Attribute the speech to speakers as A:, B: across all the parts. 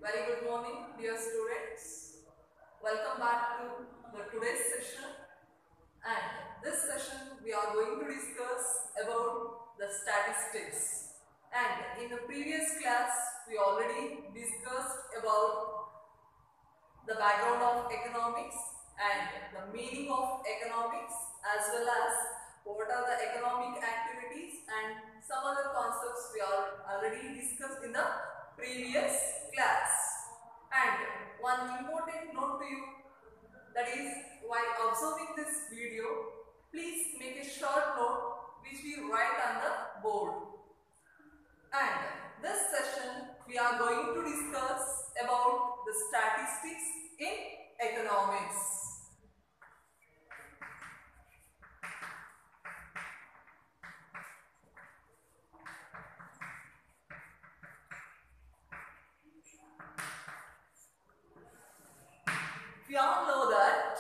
A: Very good morning, dear students. Welcome back to the today's session. And this session we are going to discuss about the statistics. And in the previous class we already discussed about the background of economics and the meaning of economics, as well as what are the economic activities and some other concepts we are already discussed in the previous class. And one important note to you, that is, while observing this video, please make a short note which we write on the board. And this session we are going to discuss about the statistics in economics. We all know that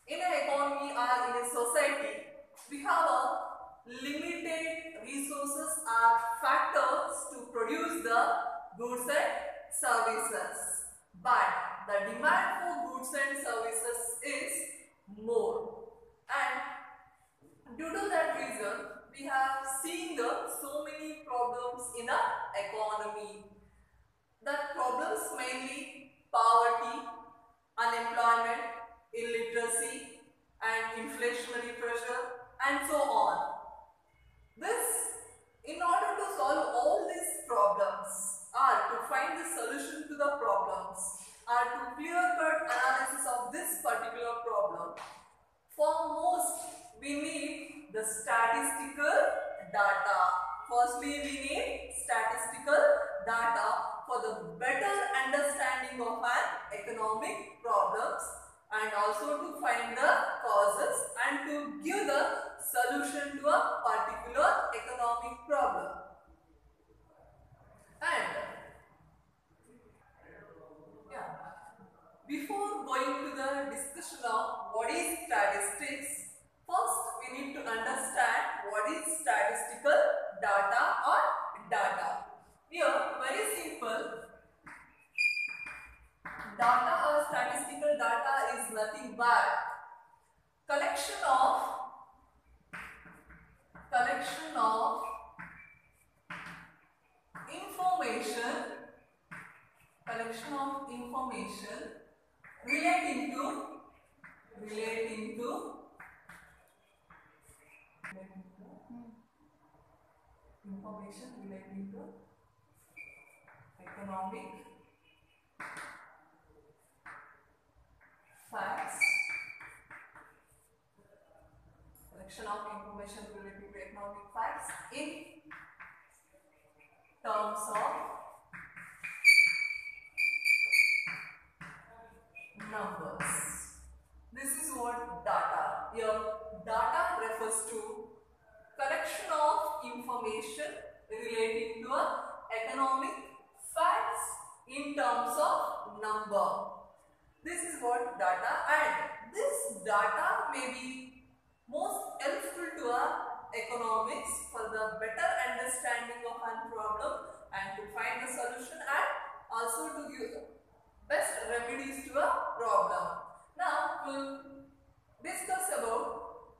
A: in an economy or in a society, we have a limited resources or factors to produce the goods and services. But the demand for goods and services is more. And due to that reason, we have seen so many problems in the economy. The problems mainly poverty, unemployment, illiteracy, and inflationary pressure, and so on. In order to solve all these problems, or to find the solution to the problems, or to clear-cut analysis of this particular problem, for most we need the statistical data. Firstly, we need statistical data for the better understanding of an economic problems, and also to find the causes and to give the solution to a particular economic problem. And before going to the discussion of what is statistics, first we need to understand what is statistical data or data. Here, very simple. Data or statistical data is nothing but collection of information relating to economic facts. Collection of information relating to economic facts in terms of numbers. This is what data. Here, data refers to collection of information relating to economic facts in terms of number. This is what data, and this data may be most helpful to economics for the better understanding of a problem and to find the solution, and also to give best remedies to a problem. Now we'll discuss about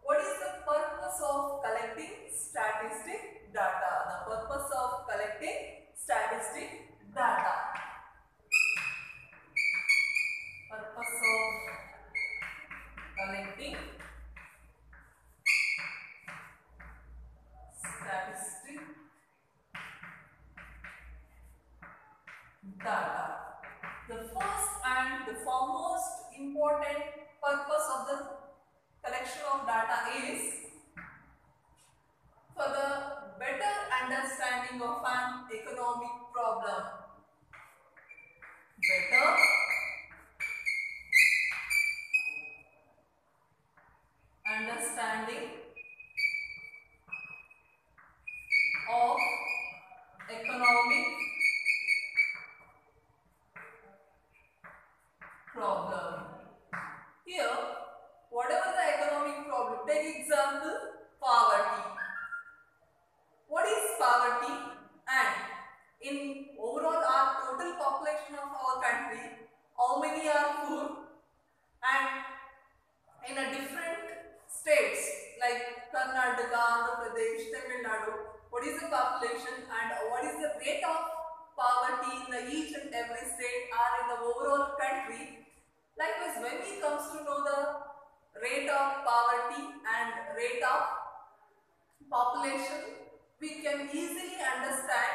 A: what is the purpose of collecting statistic data. The purpose of collecting statistic data. Purpose of collecting statistic data. The first and the foremost important purpose of the collection of data is for the better understanding of an economic problem. Better understanding of economic problem. Here, whatever the economic problem, take example poverty. What is poverty? And in overall our population of our country, how many are poor, and in a different states like Karnataka, Andhra Pradesh, Tamil Nadu, what is the population and what is the rate of poverty in the each and every state or in the overall country. Likewise, when we comes to know the rate of poverty and rate of population, we can easily understand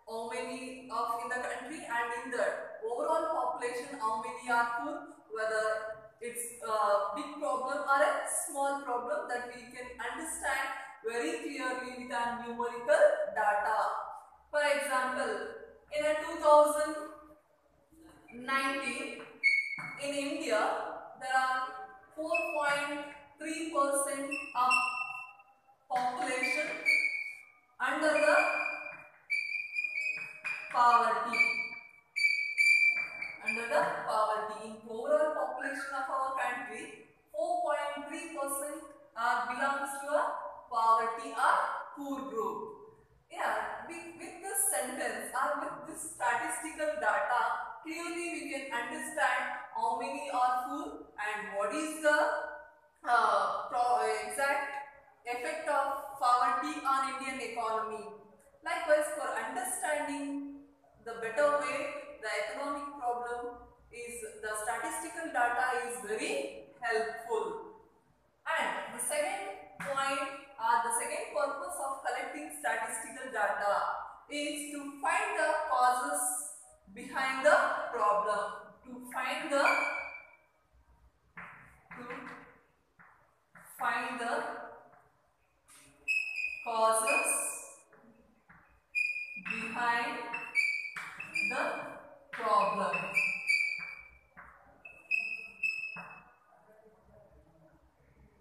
A: how many of in the country and in the overall population how many are poor, whether it's a big problem or a small problem, that we can understand very clearly with our numerical data. For example, in a 2019 in India there are 4.3% of population under the poverty. Under the poverty, in overall population of our country, 4.3% belongs to a poverty or poor group. Yeah, with this sentence or with this statistical data, clearly we can understand how many are poor and what is the exact effect of poverty on Indian economy. Likewise, for understanding the better way the economic problem is, the statistical data is very helpful. And the second point or the second purpose of collecting statistical data is to find the causes behind the problem, to find the causes behind the problem.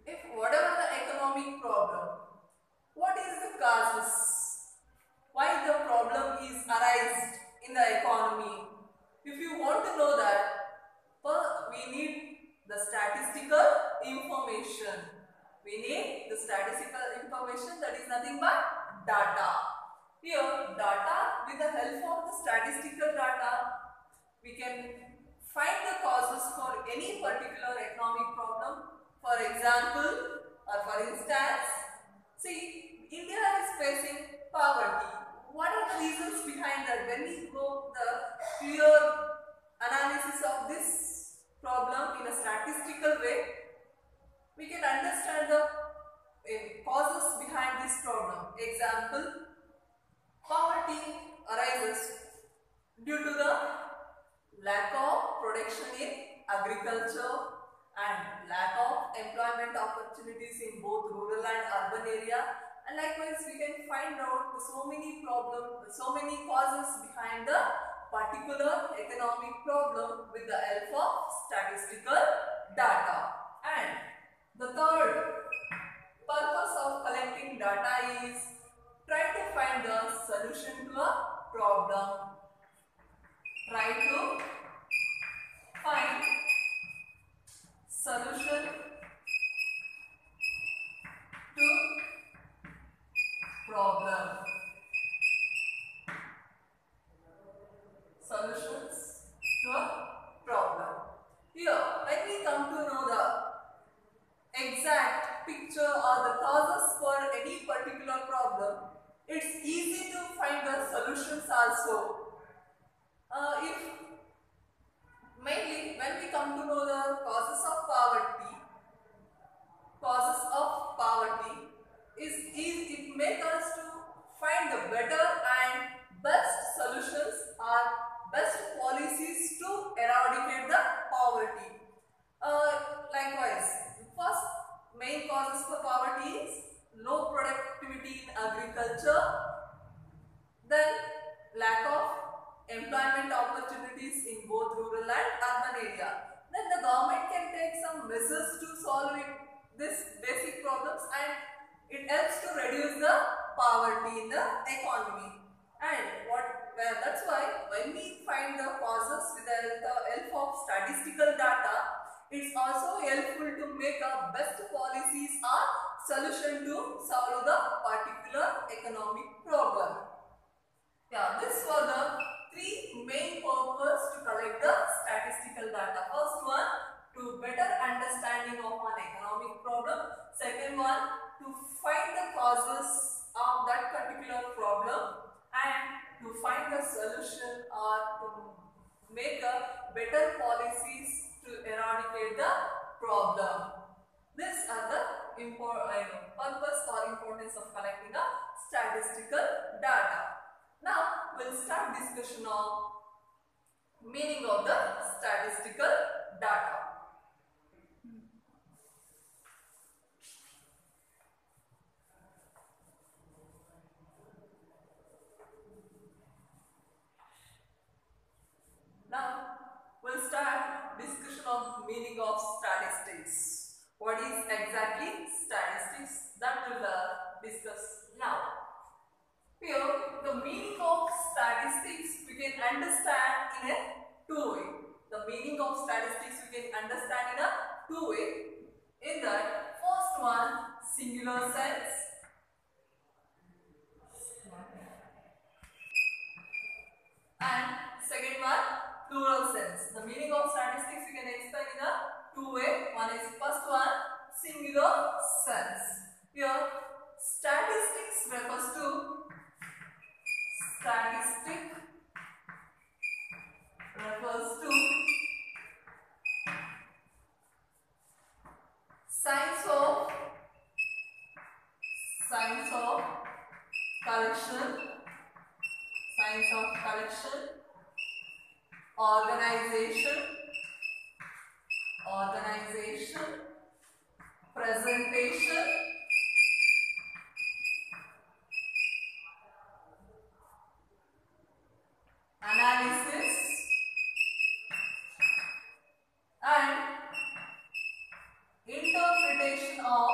A: If whatever the economic problem, what is the causes? Why the problem is arised in the economy? If you want to know that, we need the statistical information. We need the statistical information, that is nothing but data. Here, data, with the help of the statistical data, we can find the causes for any particular economic problem. For example, or for instance, see, India is facing poverty. What are the reasons behind that? When we go the clear analysis of this problem in a statistical way, we can understand the causes behind this problem. Example, poverty arises due to the lack of production in agriculture and lack of employment opportunities in both rural and urban area. And likewise, we can find out so many problems, so many causes behind the particular economic problem with the help of statistical data. And the third purpose of collecting data is try to find the solution to a problem. Try to find solution to problem. Solutions to a problem. Here, when we come to know the exact picture or the causes for any particular problem, it's easy to find the solutions also. If mainly when we come to know the causes of poverty it makes us to find the better and best solutions or best policies to eradicate the poverty. Likewise, first main causes for poverty is low productivity in agriculture, then lack of employment opportunities in both rural and urban area. Then the government can take some measures to solve this basic problems, and it helps to reduce the poverty in the economy. And that's why when we find the causes with the help of statistical data, it's also helpful to make a best policies or solution to solve the particular economic problem. Yeah, this was the three main purposes collect the statistical data. First one, to better understanding of an economic problem. Second one, to find the causes of that particular problem and to find the solution or to make a better policies to eradicate the problem. These are the purpose or importance of collecting the statistical data. Now we'll start discussion on meaning of the statistical data. Now we'll start discussion of meaning of statistics. What is exactly statistics? That we'll discuss now. Here, the meaning of statistics we can understand in a two way. The meaning of statistics we can understand in a two way. In that, first one, singular sense, and second one, plural sense. The meaning of statistics we can explain in a two way. One is first one, singular sense. Here, statistics refers to science of collection, organization, presentation, analysis, and interpretation of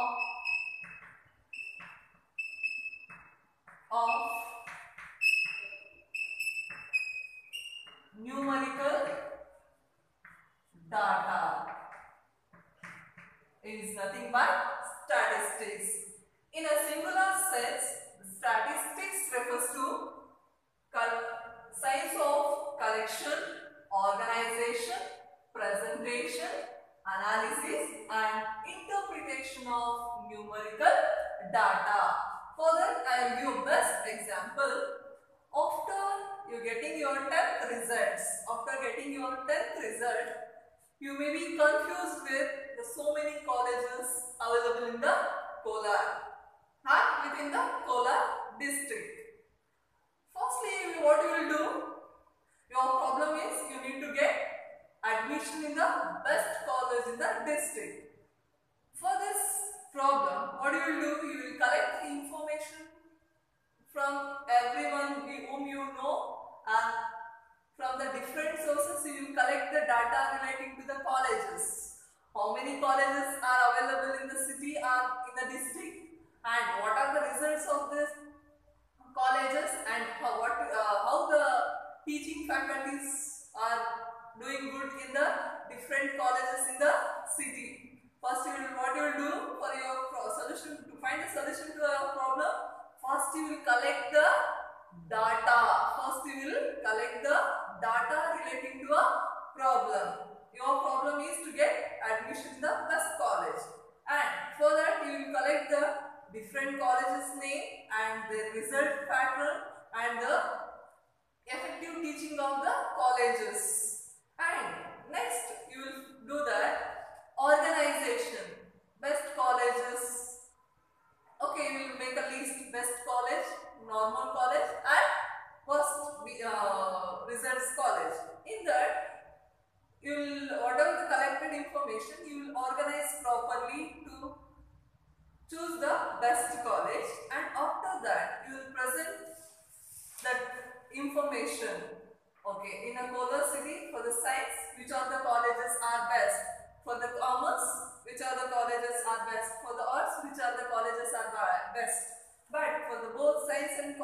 A: numerical data is nothing but statistics. In a singular sense, statistics refers to science of collection, organization, presentation, analysis, and interpretation of numerical data. For that, I will give best example. After you getting your 10th results, you may be confused with the so many colleges available in the Kolar, within the Kolar district. Firstly, what you will do? Your problem is you need to get admission in the best college in the district. For this problem, what you will do? You will collect the information from everyone whom you know, and from the different sources you will collect the data relating to the colleges. How many colleges are available in the city or in the district, and what are the results of this colleges, and how the teaching faculties are doing good in the different colleges in the city. First, what you will do for your solution, to find a solution to your problem, first you will collect the data. Relating to a problem. Your problem is to get admission in the best college, and for that you will collect the different colleges name and their result pattern and the effective teaching of the colleges. And next you will do that organization, best colleges. Okay, we will make a list: best college, normal college, and worst results college. In that, you will, whatever the collected information, you will organize properly to choose the best college, and after that you will present that information. Okay, in a Kolar city, for the science, which are the colleges are best? For the commerce, which are the colleges are best? For the arts, which are the colleges are best? But for the both science and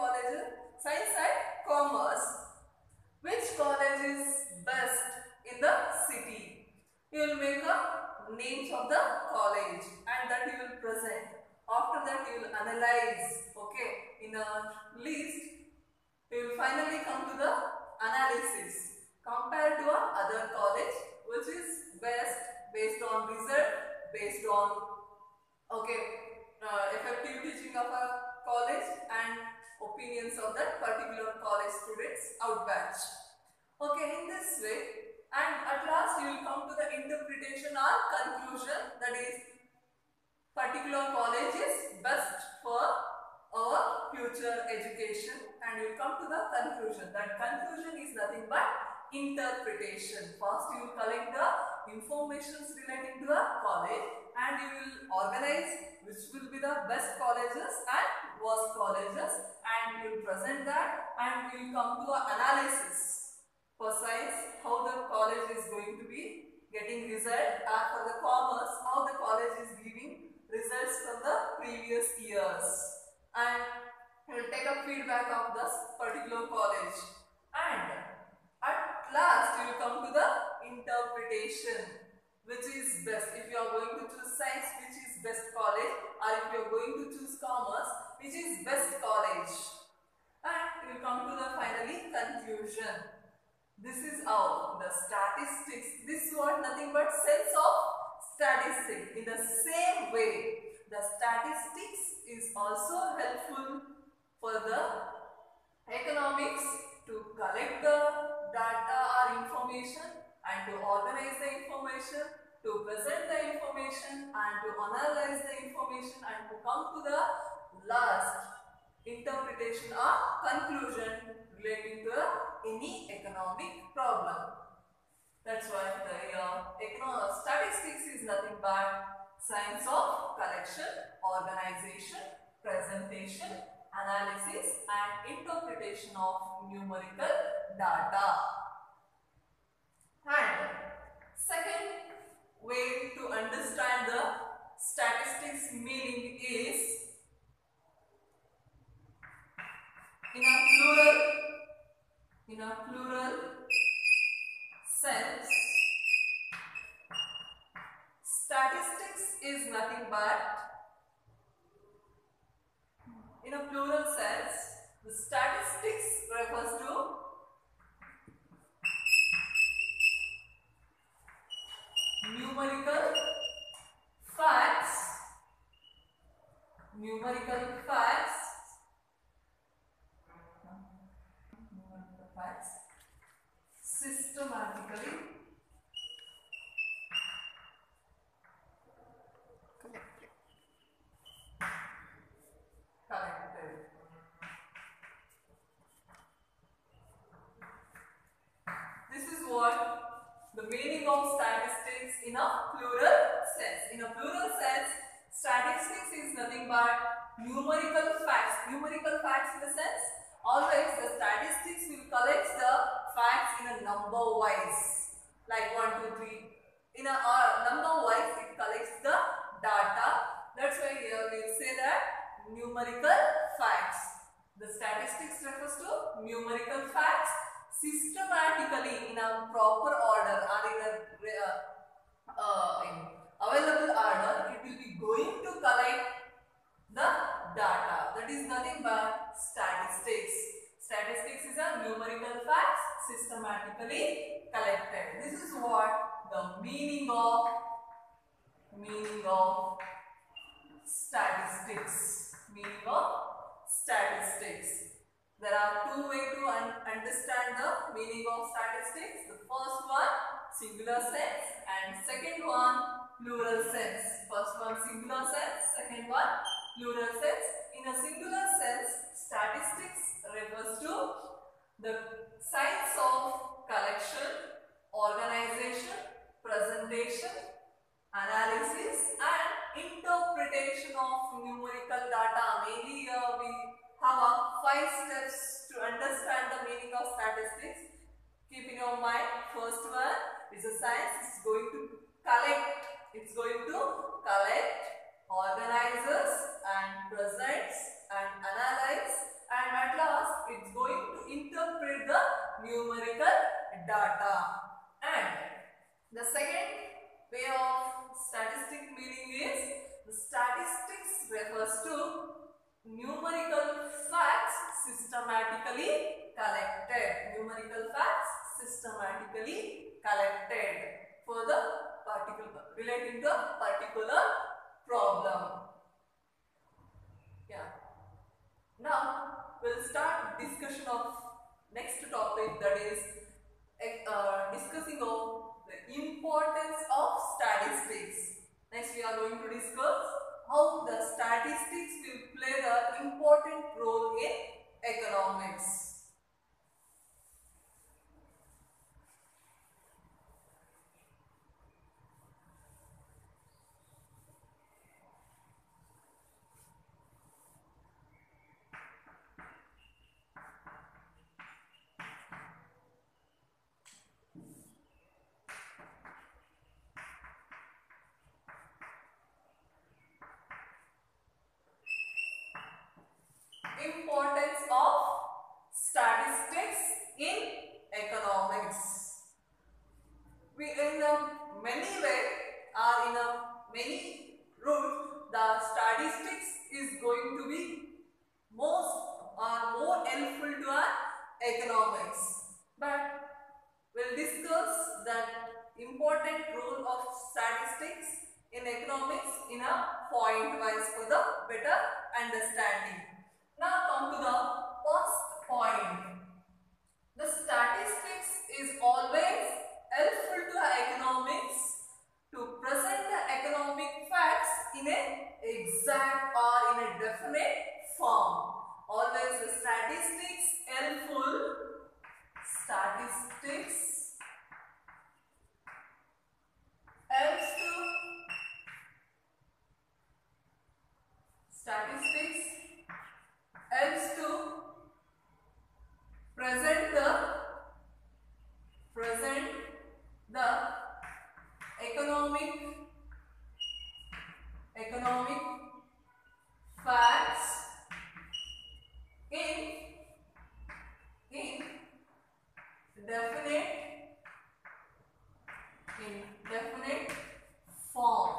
A: commerce, which college is best in the city? You will make a names of the college, and that you will present. After that you will analyze. Okay, in a list you will finally come to the analysis. Compare to Okay, in this way, and at last you will come to the interpretation or conclusion, that is particular college is best for our future education, and you will come to the conclusion. That conclusion is nothing but interpretation. First you will collect the informations relating to the college and you will organize which will be the best colleges and worst colleges, and you will present that, and you will come to the analysis for science how the college is going to be getting result, and for the commerce how the college is giving results from the previous years, and we will take a feedback of this particular college, and at last you will come to the interpretation, which is best. If you are going to choose science, which is best college, or if you are going to choose commerce, which is best college, and you will come to the finally conclusion. This is how the statistics, this was nothing but sense of statistics. In the same way, the statistics is also helpful for the economics to collect the data or information and to organize the information, to present the information and to analyze the information, and to come to the last interpretation or conclusion relating to any economic problem. That's why the statistics is nothing but science of collection, organization, presentation, analysis and interpretation of numerical data. And second way to understand the statistics meaning is in a plural sense. Statistics is nothing but, in a plural sense, the statistics refers to numerical facts, systematically collected. This is what the meaning of statistics in a plural sense. In a plural sense, statistics is nothing but numerical facts. Numerical facts in the sense, always the statistics will collect the facts in a number wise, like 1, 2, 3. In a number wise, it collects the data. That's why here we will say that numerical facts. The statistics refers to numerical facts systematically in a proper order or in available order. It will be going to collect the data. That is nothing but statistics. Statistics is a numerical facts systematically collected. This is what the meaning of statistics. Meaning of statistics. There are two ways to understand the meaning of statistics. The first one, singular sense, and second one, plural sense. First one, singular sense. Second one, plural sense. In a singular sense, statistics refers to the science of collection, organization, presentation, analysis and interpretation of numerical data. Mainly we have 5 steps to understand the meaning of statistics. Keep in your mind, first one is a science. It's going to collect, organizes and presents and analyze, and at last it's going to interpret the numerical data. And the second way of statistic meaning is, the statistics refers to numerical facts systematically collected. Numerical facts systematically collected for the particular, relating to particular problem. Yeah. Now we'll start discussion of next topic, that is we are going to discuss how the statistics will play the important role in economics. Importance of statistics in economics. We in a many way or in a many route, the statistics is going to be most or more helpful to our economics. But we'll discuss that important role of statistics in economics in a point wise for the better understanding. Now come to the first point. The statistics is always helpful to economics to present the economic facts in an exact or in a definite form. Always the statistics helpful. Statistics helps to present the economic facts in definite form.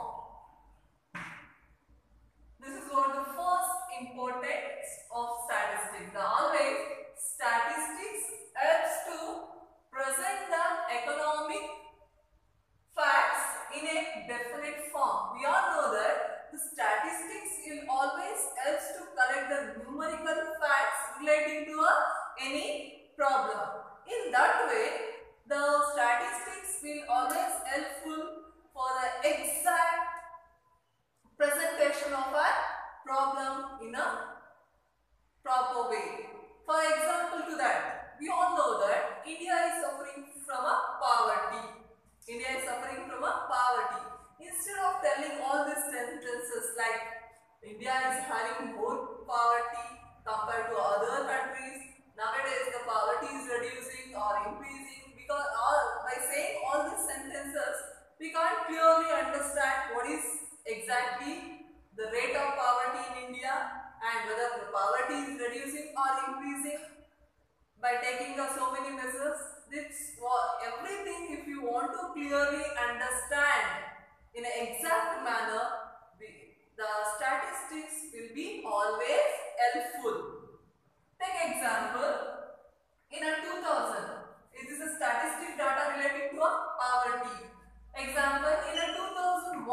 A: This is what the first importance of statistics. The always statistics helps to present the economic facts in a definite form. We all know that the statistics will always helps to collect the numerical facts relating to any problem. In that way, the statistics will always helpful for the exact presentation of a problem in a proper way. For example to that, we all know that India is suffering from a poverty. India is suffering from a poverty. Instead of telling all these sentences like India is having more poverty compared to other countries, nowadays the poverty is reducing or increasing, because by saying all these sentences, we can't clearly understand what is exactly the rate of poverty in India and whether the poverty is reducing or increasing by taking so many measures. This everything, if you want to clearly understand in an exact manner, the statistics will be always helpful. Take example, in a 2000, it is a statistic data related to a poverty. Example, in a 2001,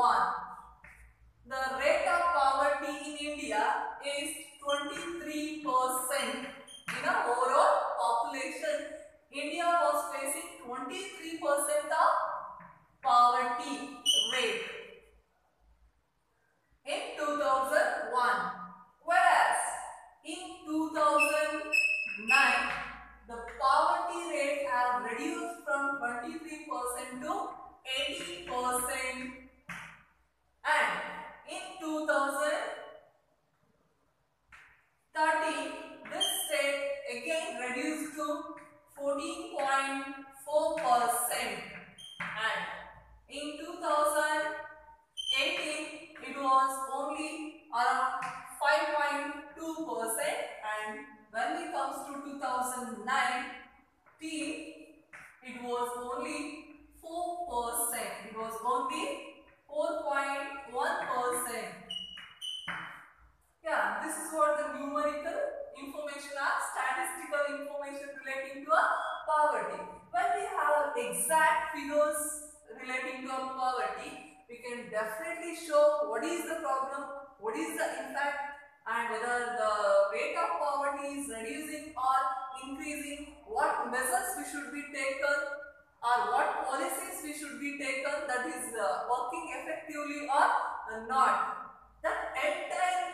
A: the rate of poverty in India is 23%. In a overall population, India was facing 23% of poverty rate in 2001. Whereas in 2009, the poverty rate has reduced from 23% to 18%. And in 2013, this rate again reduced to 14.4%, and in 2018 it was only around 5.2%, and when it comes to 2019 it was only 4%. It was only 4.1%. Yeah, this is what the numerical information or statistical information relating to poverty. When we have exact figures relating to poverty, we can definitely show what is the problem, what is the impact, and whether the rate of poverty is reducing or increasing, what measures we should be taken, or what policies we should be taken that is working effectively or not. The entire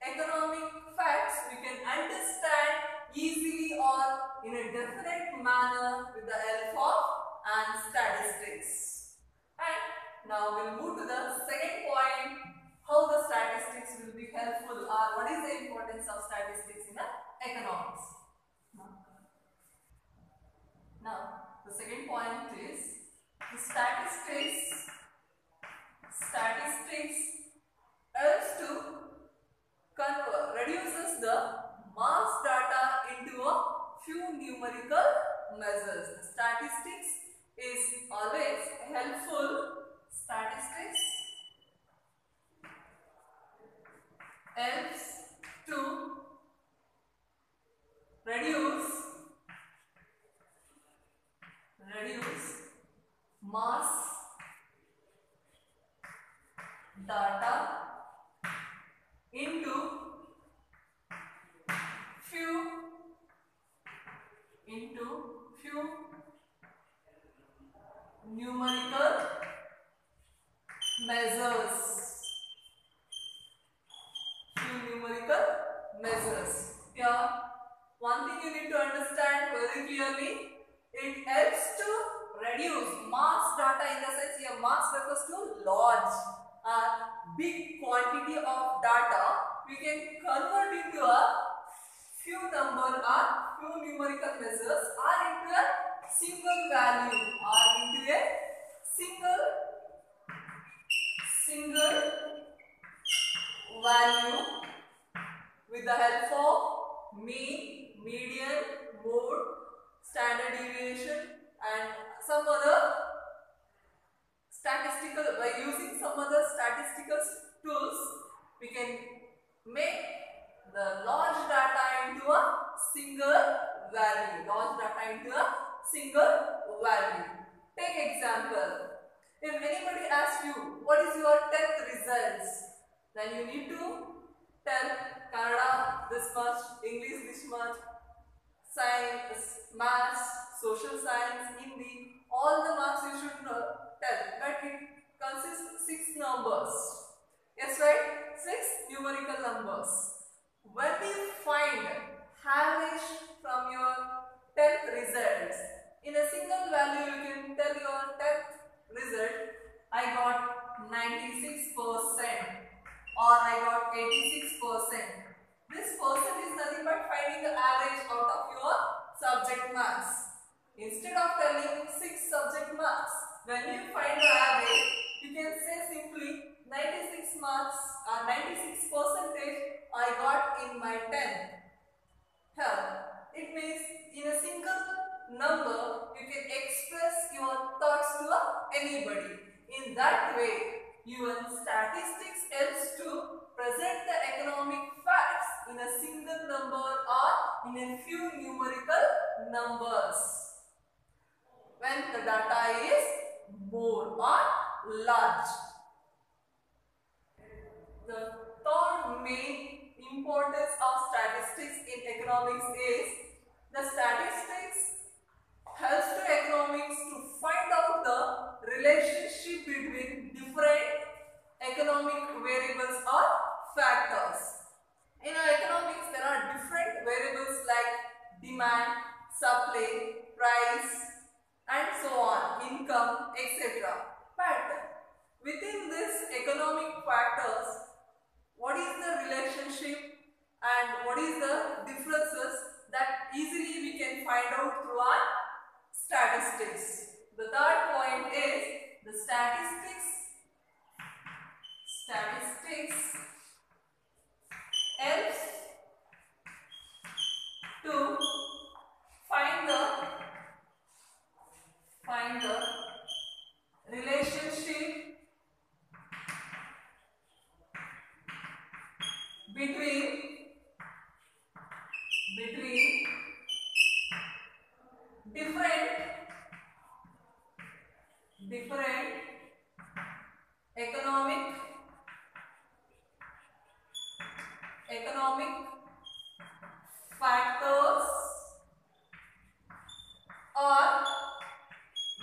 A: economic facts we can understand easily or in a definite manner with the help of and statistics. And now we'll move to the second point, how the statistics will be helpful or what is the importance of statistics in the economics. Now the second point is the statistics helps to reduces the mass data into a few numerical measures. Statistics is always helpful. Statistics helps to reduce mass data into few numerical measures. Here, one thing you need to understand very clearly, it helps to reduce mass data in the sense here mass refers to large or big quantity of data. We can convert into a few number or few numerical measures or into a single value or into a single value with the help of mean, median, mode, standard deviation and some other statistical, by using some other statistical tools we can make the large data into a single value. Take example. If anybody asks you what is your 10th results, then you need to tell Kannada this much, English this much, science, maths, social science, Hindi, all the marks you should tell. But it consists of 6 numbers. Yes, right? 6 numerical numbers. When you find average from your 10th results, in a single value you can tell your 10th result, I got 96% or I got 86%. This percent is nothing but finding the average out of your subject marks. Instead of telling 6 subject marks, when you find the average, you can say simply 96 marks or 96% I got in my 10th. Here, it means in a single number, you can express your thoughts to anybody. In that way, your statistics helps to present the economic facts in a single number or in a few numerical numbers when the data is more or large. The third main importance of statistics in economics is the statistics helps to economics to find out the relationship between different economic variables or factors. In economics, there are different variables like demand, supply, price, and so on, income, etc. But within these economic factors, what is the relationship and what is the differences that easily we can find out through our statistics. The third point is the statistics helps to find the relationship between different economic factors or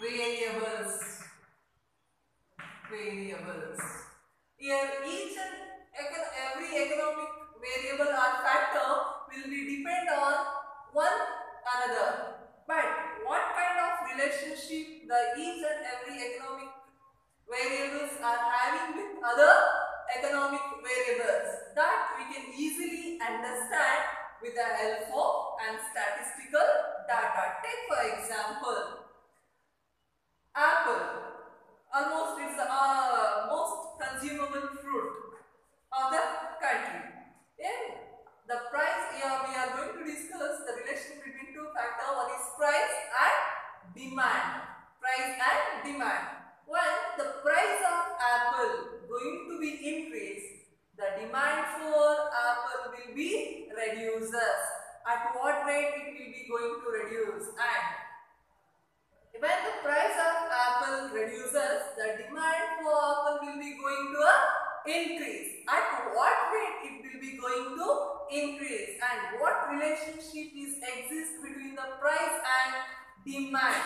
A: variables. Here each and every economic variable or factor will be depend on one another. But what kind of relationship the each and every economic variables are having with other economic variables, that we can easily understand with the help of and statistical data. Take for example, apple. Almost it's the most consumable fruit of the country. And the price, here we are going to discuss the relation between two factors. One is price and demand. Price and demand. When the price of apple going to be increased, the demand for apple will be reduces. At what rate it will be going to reduce? And when the price of apple reduces, the demand for apple will be going to increase. At what rate it will be going to increase? And what relationship is exists between the price and demand?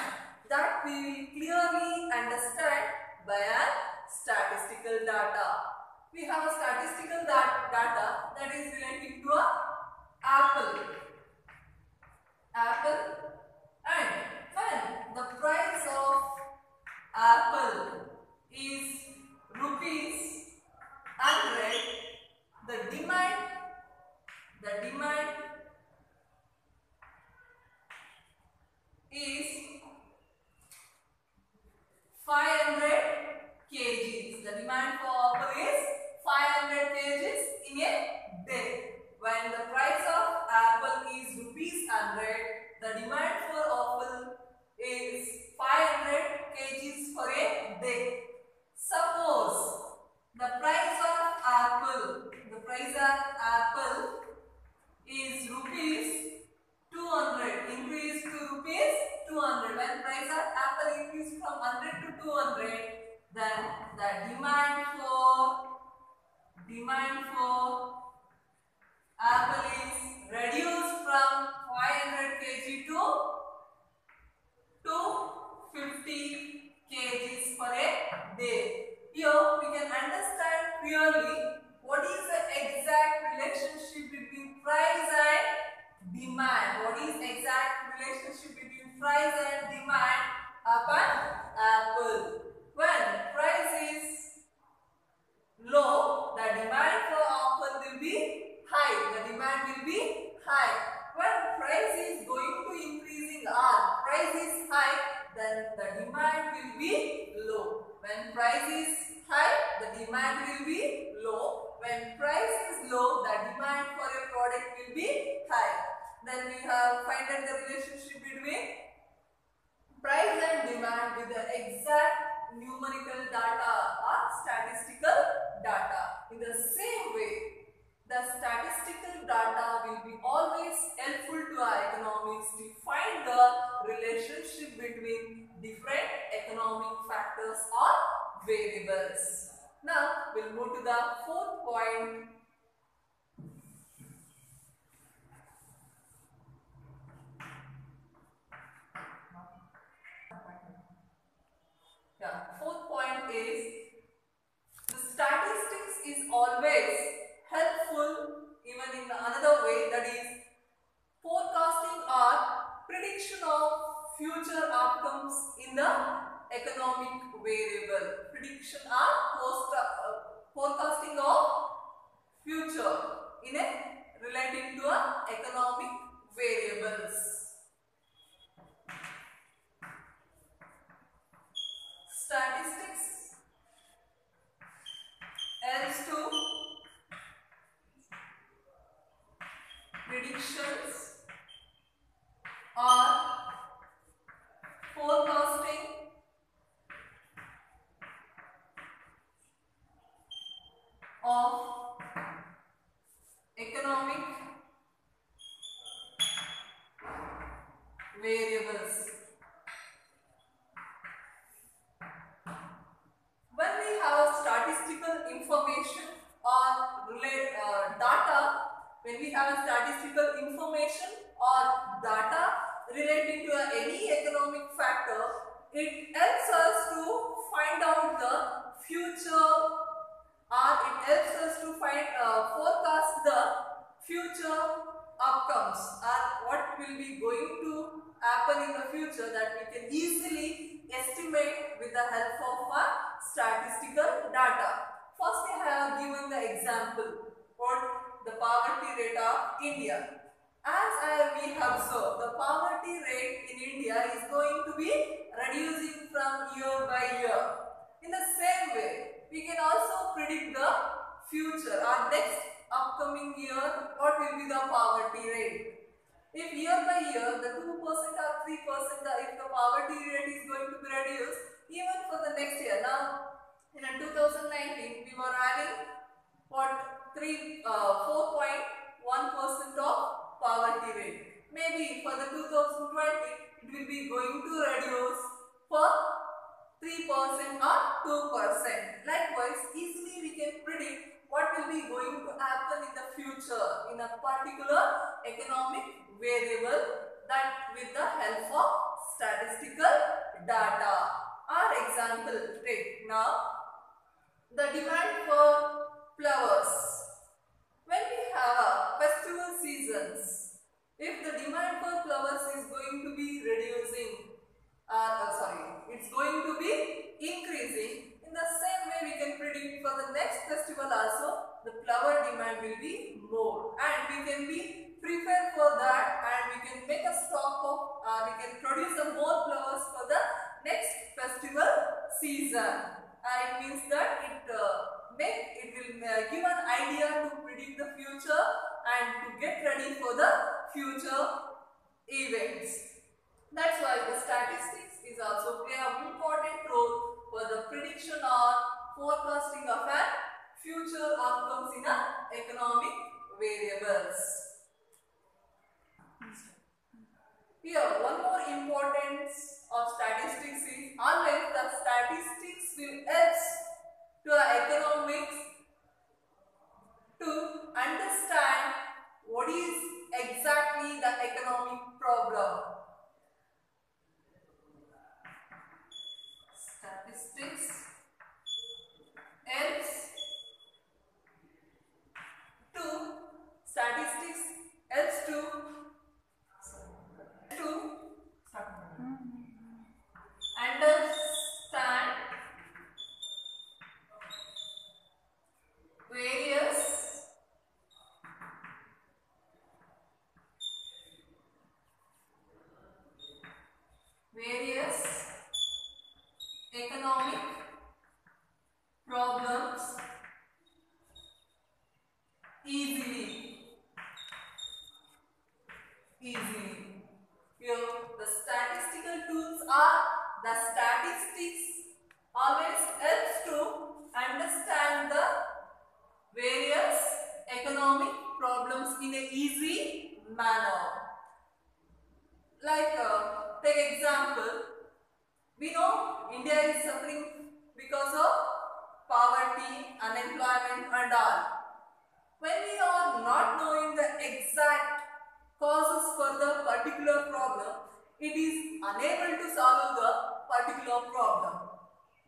A: That we will clearly understand by a statistical data. We have a statistical data that is relating to a apple. And when the price of apple is rupees 100, the demand is 500 kgs. The demand for apple is 500 kgs in a day. When the price of apple is rupees 100, the demand for apple is 500 kgs for a day. Suppose the price of apple is rupees 200, increased to rupees 200. When price of apple increased from 100 to 200, then the demand for apple is reduced from 500 kg to 250 kgs per a day. Here we can understand clearly what is the exact relationship between price and demand. What is exact relationship between price and demand upon apple? When price is low, the demand for apple will be high. The demand will be high. When price is going to increasing or price is high, then the demand will be low. When price is high, the demand will be low. When price is low, the demand for a product will be high. Then we have find out the relationship between price and demand with the exact numerical data or statistical data. In the same way, the statistical data will be always helpful to our economics to find the relationship between different economic factors or variables. Now, we'll move to the fourth point. Fourth point is the statistics is always helpful even in another way, that is forecasting or prediction of future outcomes in the economic variable. Prediction or forecasting of future in a relating to economic variables. Statistics helps to predictions or forecasting of economic variables. When we have statistical information or data, when we have statistical information or data relating to any economic factor, it helps us to find out the future or it helps us to forecast the future outcomes or what will be going to happen in the future, that we can easily estimate with the help of statistical data. First, I have given the example for the poverty rate of India. As we have observed, the poverty rate in India is going to be reducing from year by year. In the same way, we can also predict the future or next upcoming year what will be the poverty rate. If year by year the 2% or 3%, if the poverty rate is going to be reduced, even for the next year. Now in 2019 we were having what 4.1% of poverty rate. Maybe for the 2020 it will be going to reduce for 3% or 2%. Likewise, easily we can predict what will be going to happen in the future in a particular economic variable, that with the help of statistical data. Our example, take now the demand for flowers. When we have festival seasons, if the demand for flowers is going to be reducing, it's going to be increasing, in the same way we can predict for the next festival also the flower demand will be more, and we can be prepared for that, and we can make a stock of we can produce more flowers for the next festival season. It means that it will give an idea to predict the future and to get ready for the future events. That's why the statistics is also play an important role for the prediction or forecasting of a future outcomes in economic variables. Here, one more importance of statistics is always the statistics will help to economics to understand what is exactly the economic problem. Statistics helps to understand various economic problems easily. Here the statistical tools are the statistics always helps to understand the various economic problems in a easy manner. Like take example, we know India is suffering because of poverty, unemployment and all. When we are not knowing the exact causes for the particular problem, it is unable to solve the particular problem.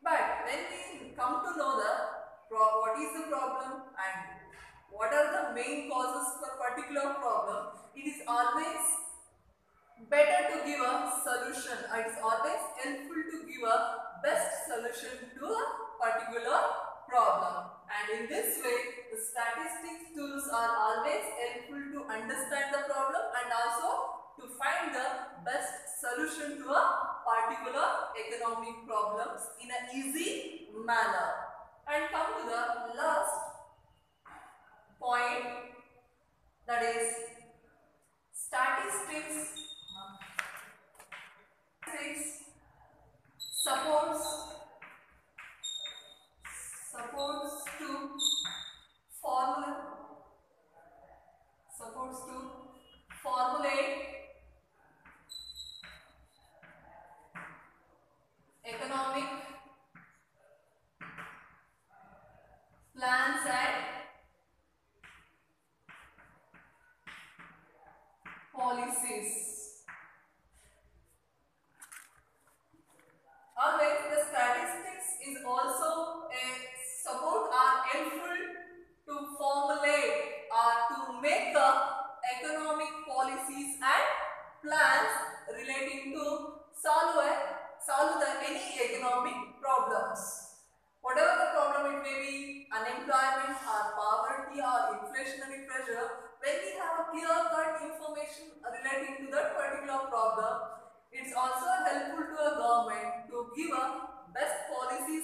A: But when we come to know what is the problem and what are the main causes for particular problem, it is always better to give a solution. It is always helpful to give a best solution to a particular problem. And in this way, the statistics tools are always helpful to understand the problem and also to find the best solution to a particular economic problems in an easy manner. And come to the last point, that is statistics supports to formulate economic plans and policies. Always the statistics is also a support or helpful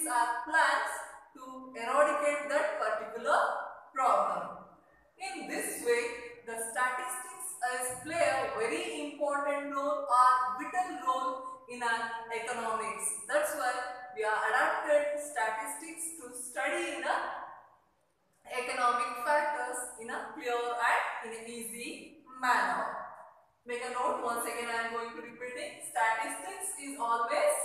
A: are plans to eradicate that particular problem. In this way, the statistics play a very important role or vital role in our economics. That's why we are adapted statistics to study in a economic factors in a clear and in an easy manner. Make a note, once again I am going to repeat it. Statistics is always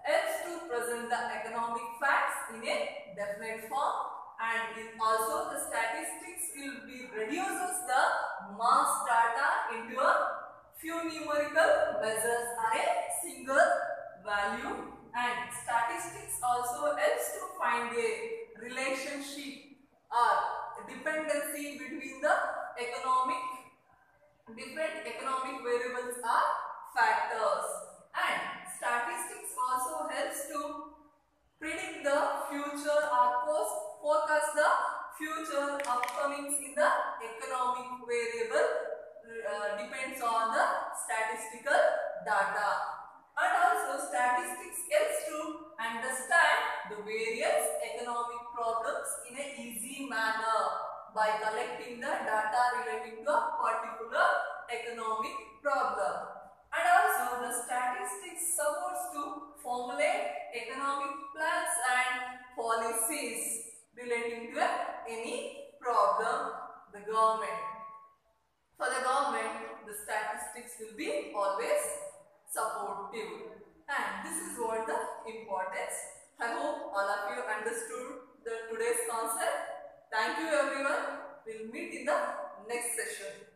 A: helps to present the economic facts in a definite form, and it also the statistics will be reduces the mass data into a few numerical measures or a single value, and statistics also helps to find a relationship or dependency between the different economic variables are factors, and statistics also helps to predict the future or forecast the future upcomings in the economic variable depends on the statistical data, and also statistics helps to understand the various economic problems in a easy manner by collecting the data relating to a particular economic problem. And also the statistics supports to formulate economic plans and policies relating to any problem the government. For the government, the statistics will be always supportive, and this is what the importance. I hope all of you understood today's concept. Thank you everyone. We'll meet in the next session.